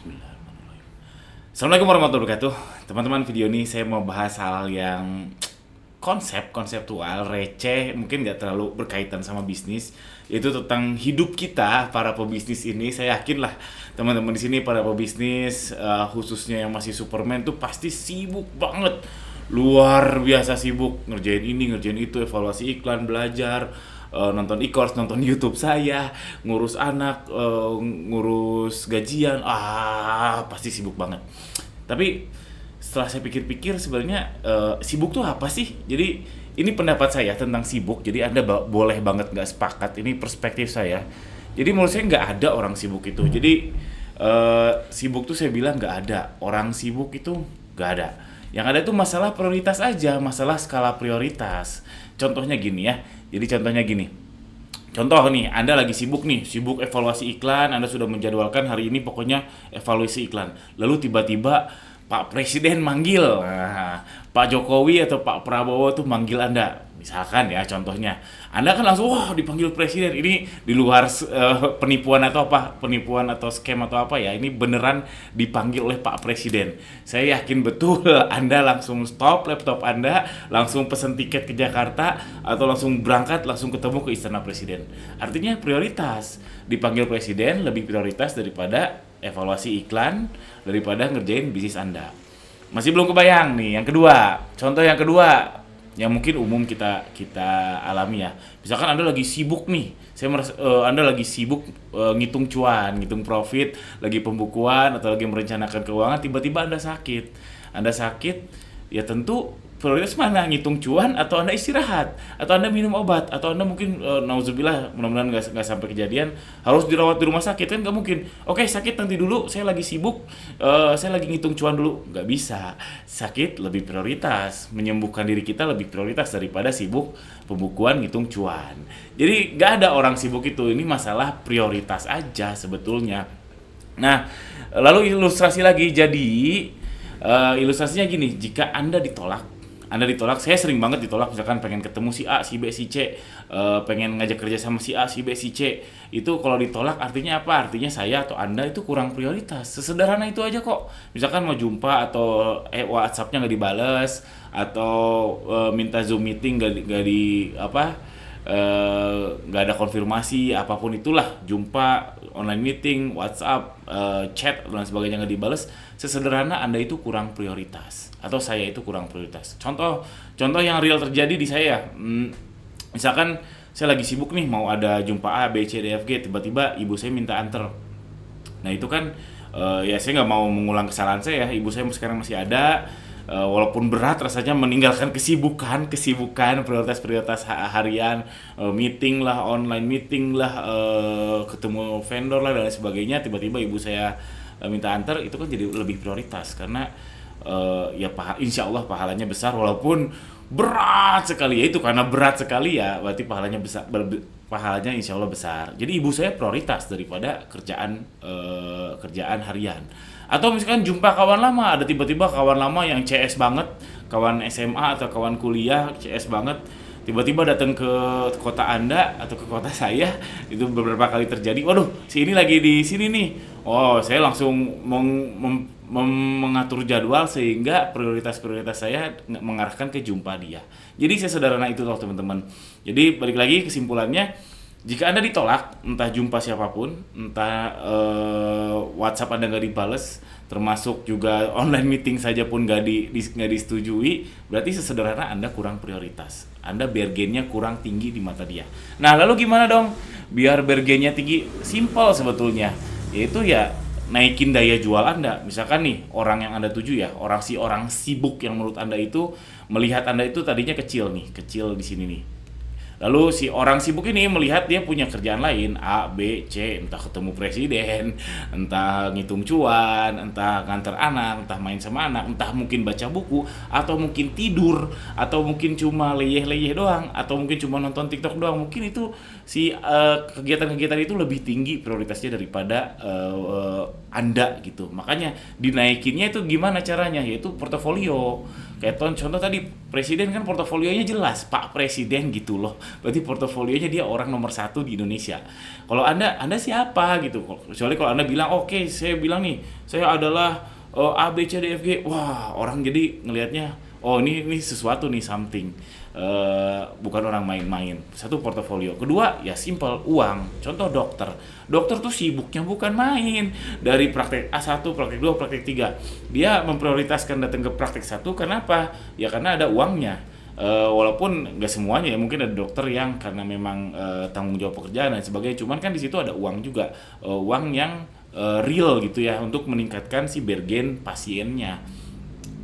Bismillahirrahmanirrahim. Assalamualaikum warahmatullahi wabarakatuh. Teman-teman, video ini saya mau bahas hal yang konseptual, receh, mungkin nggak terlalu berkaitan sama bisnis. Itu tentang hidup kita para pebisnis ini. Saya yakin lah teman-teman di sini para pebisnis, khususnya yang masih Superman tuh pasti sibuk banget, luar biasa sibuk ngerjain ini, ngerjain itu, evaluasi iklan, belajar, nonton e-course, nonton YouTube saya, ngurus anak, ngurus gajian, pasti sibuk banget. Tapi setelah saya pikir-pikir sebenarnya sibuk tuh apa sih? Jadi ini pendapat saya tentang sibuk. Jadi Anda boleh banget nggak sepakat. Ini perspektif saya. Jadi menurut saya nggak ada orang sibuk itu. Jadi sibuk tuh saya bilang nggak ada. Orang sibuk itu nggak ada. Yang ada tuh masalah prioritas aja, masalah skala prioritas. Contohnya gini ya. Jadi contohnya gini. Contoh nih, Anda lagi sibuk nih, sibuk evaluasi iklan, Anda sudah menjadwalkan hari ini pokoknya evaluasi iklan. Lalu tiba-tiba Pak Presiden manggil, Pak Jokowi atau Pak Prabowo tuh manggil Anda. Misalkan ya contohnya, Anda kan langsung wah dipanggil Presiden. Ini di luar penipuan atau apa, penipuan atau scam atau apa ya. Ini beneran dipanggil oleh Pak Presiden. Saya yakin betul Anda langsung stop laptop Anda, langsung pesen tiket ke Jakarta atau langsung berangkat, langsung ketemu ke Istana Presiden. Artinya prioritas, dipanggil Presiden lebih prioritas daripada evaluasi iklan, daripada ngerjain bisnis Anda. Masih belum kebayang nih yang kedua. Contoh yang kedua yang mungkin umum kita kita alami ya. Misalkan Anda lagi sibuk nih. Saya merasa Anda lagi sibuk ngitung cuan, ngitung profit, lagi pembukuan atau lagi merencanakan keuangan, tiba-tiba Anda sakit. Anda sakit, ya tentu prioritas mana, ngitung cuan atau Anda istirahat atau Anda minum obat atau Anda mungkin nauzubillah, mudah-mudahan nggak sampai kejadian harus dirawat di rumah sakit, kan nggak mungkin. Oke, sakit nanti dulu, saya lagi sibuk, saya lagi ngitung cuan dulu, nggak bisa. Sakit lebih prioritas, menyembuhkan diri kita lebih prioritas daripada sibuk pembukuan ngitung cuan. Jadi nggak ada orang sibuk itu, ini masalah prioritas aja sebetulnya. Nah, lalu ilustrasi lagi. Jadi ilustrasinya gini, jika Anda ditolak, saya sering banget ditolak, misalkan pengen ketemu si A, si B, si C, pengen ngajak kerja sama si A, si B, si C. Itu kalau ditolak artinya apa? Artinya saya atau Anda itu kurang prioritas. Sesederhana itu aja kok. Misalkan mau jumpa atau WhatsApp-nya nggak dibales, atau minta Zoom meeting nggak di apa, nggak ada konfirmasi apapun itulah, jumpa online meeting, WhatsApp, chat dan sebagainya nggak dibales. Sesederhana Anda itu kurang prioritas atau saya itu kurang prioritas. Contoh yang real terjadi di saya, misalkan saya lagi sibuk nih mau ada jumpa A B C D F G, tiba-tiba ibu saya minta anter. Nah itu kan ya saya nggak mau mengulang kesalahan saya. Ibu saya sekarang masih ada, walaupun berat rasanya meninggalkan kesibukan prioritas harian, meeting lah, online meeting lah, ketemu vendor lah dan lain sebagainya. Tiba-tiba ibu saya minta antar, itu kan jadi lebih prioritas karena ya insya Allah pahalanya besar, walaupun berat sekali. Ya itu karena berat sekali ya berarti pahalanya besar, pahalanya insya Allah besar. Jadi ibu saya prioritas daripada kerjaan harian. Atau misalkan jumpa kawan lama, ada tiba-tiba kawan lama yang CS banget, kawan SMA atau kawan kuliah CS banget, tiba-tiba datang ke kota Anda atau ke kota saya. Itu beberapa kali terjadi. Waduh, si ini lagi di sini nih. Oh, saya langsung mengatur jadwal sehingga prioritas-prioritas saya mengarahkan ke jumpa dia. Jadi sesederhana itu loh teman-teman. Jadi balik lagi kesimpulannya, jika Anda ditolak, entah jumpa siapapun, entah WhatsApp Anda nggak dibales, termasuk juga online meeting saja pun nggak disetujui, berarti sesederhana Anda kurang prioritas. Anda bergennya kurang tinggi di mata dia. Nah, lalu gimana dong biar bergennya tinggi? Simple sebetulnya, yaitu ya naikin daya jual Anda. Misalkan nih, orang yang Anda tuju ya, orang sibuk yang menurut Anda itu melihat Anda itu tadinya kecil di sini nih. Lalu si orang sibuk ini melihat dia punya kerjaan lain A, B, C, entah ketemu presiden, entah ngitung cuan, entah nganter anak, entah main sama anak, entah mungkin baca buku, atau mungkin tidur, atau mungkin cuma leyeh-leyeh doang, atau mungkin cuma nonton TikTok doang. Mungkin itu si kegiatan-kegiatan itu lebih tinggi prioritasnya daripada Anda gitu. Makanya dinaikinnya itu gimana caranya? Yaitu portofolio. Kayak contoh tadi presiden kan portofolionya jelas, Pak Presiden gitu loh. Berarti portofolionya dia orang nomor satu di Indonesia. Kalau Anda siapa gitu? Kecuali kalau Anda bilang, oke, saya bilang nih, saya adalah A B C D F G. Wah, orang jadi ngelihatnya, oh ini sesuatu nih, something. Bukan orang main-main. Satu, portofolio. Kedua, ya simple, uang. Contoh dokter. Dokter tuh sibuknya bukan main. Dari praktek A1, praktek 2, praktek 3. Dia memprioritaskan datang ke praktek 1, kenapa? Ya karena ada uangnya. Walaupun nggak semuanya ya, mungkin ada dokter yang karena memang tanggung jawab pekerjaan dan sebagainya. Cuman kan di situ ada uang juga. Uang yang real gitu ya, untuk meningkatkan si bergen pasiennya.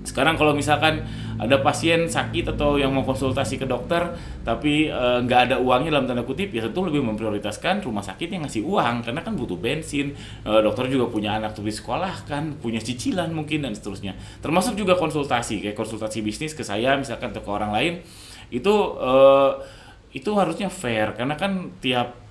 Sekarang kalau misalkan ada pasien sakit atau yang mau konsultasi ke dokter tapi nggak ada uangnya dalam tanda kutip, ya tentu lebih memprioritaskan rumah sakit yang ngasih uang karena kan butuh bensin. Dokter juga punya anak tuh di sekolah kan, punya cicilan mungkin dan seterusnya. Termasuk juga konsultasi, kayak konsultasi bisnis ke saya misalkan atau ke orang lain, itu harusnya fair karena kan tiap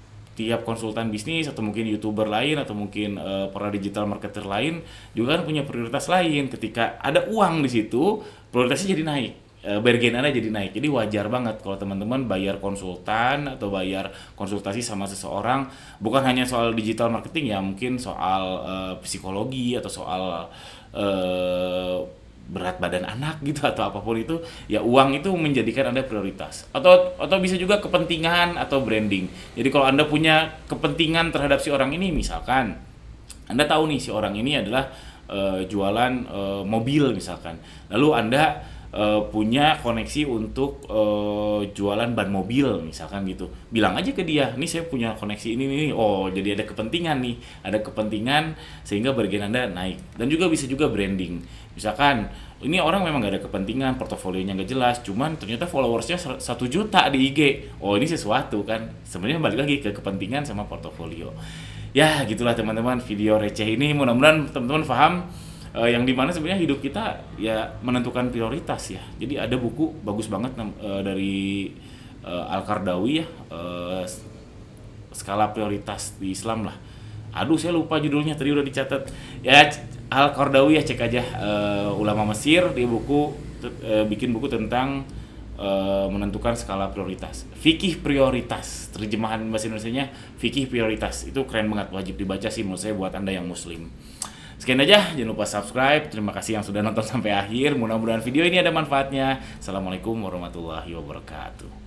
konsultan bisnis atau mungkin YouTuber lain atau mungkin para digital marketer lain juga kan punya prioritas lain. Ketika ada uang di situ, prioritasnya jadi naik, bergen Anda jadi naik. Jadi wajar banget kalau teman-teman bayar konsultan atau bayar konsultasi sama seseorang, bukan hanya soal digital marketing ya, mungkin soal psikologi atau soal berat badan anak gitu atau apapun itu, ya uang itu menjadikan Anda prioritas. Atau bisa juga kepentingan atau branding. Jadi kalau Anda punya kepentingan terhadap si orang ini, misalkan Anda tahu nih si orang ini adalah jualan mobil misalkan. Lalu Anda punya koneksi untuk jualan ban mobil misalkan gitu. Bilang aja ke dia, nih saya punya koneksi ini. Oh, jadi ada kepentingan nih. Ada kepentingan sehingga bagian Anda naik. Dan juga bisa juga branding. Misalkan ini orang memang gak ada kepentingan, portofolionya gak jelas, cuman ternyata followersnya 1 juta di IG. Oh, ini sesuatu kan. Sebenarnya balik lagi ke kepentingan sama portofolio. Ya, gitulah teman-teman video receh ini. Mudah-mudahan teman-teman paham yang dimana sebenarnya hidup kita ya menentukan prioritas ya. Jadi ada buku bagus banget dari Al-Qaradawi ya, skala prioritas di Islam lah. Aduh, saya lupa judulnya, tadi udah dicatat. Ya, Al-Qaradawi ya, cek aja, ulama Mesir. Dia bikin buku tentang menentukan skala prioritas. Fikih prioritas, terjemahan bahasa Indonesianya fikih prioritas. Itu keren banget, wajib dibaca sih menurut saya buat Anda yang muslim. Sekian aja, jangan lupa subscribe. Terima kasih yang sudah nonton sampai akhir. Mudah-mudahan video ini ada manfaatnya. Assalamualaikum warahmatullahi wabarakatuh.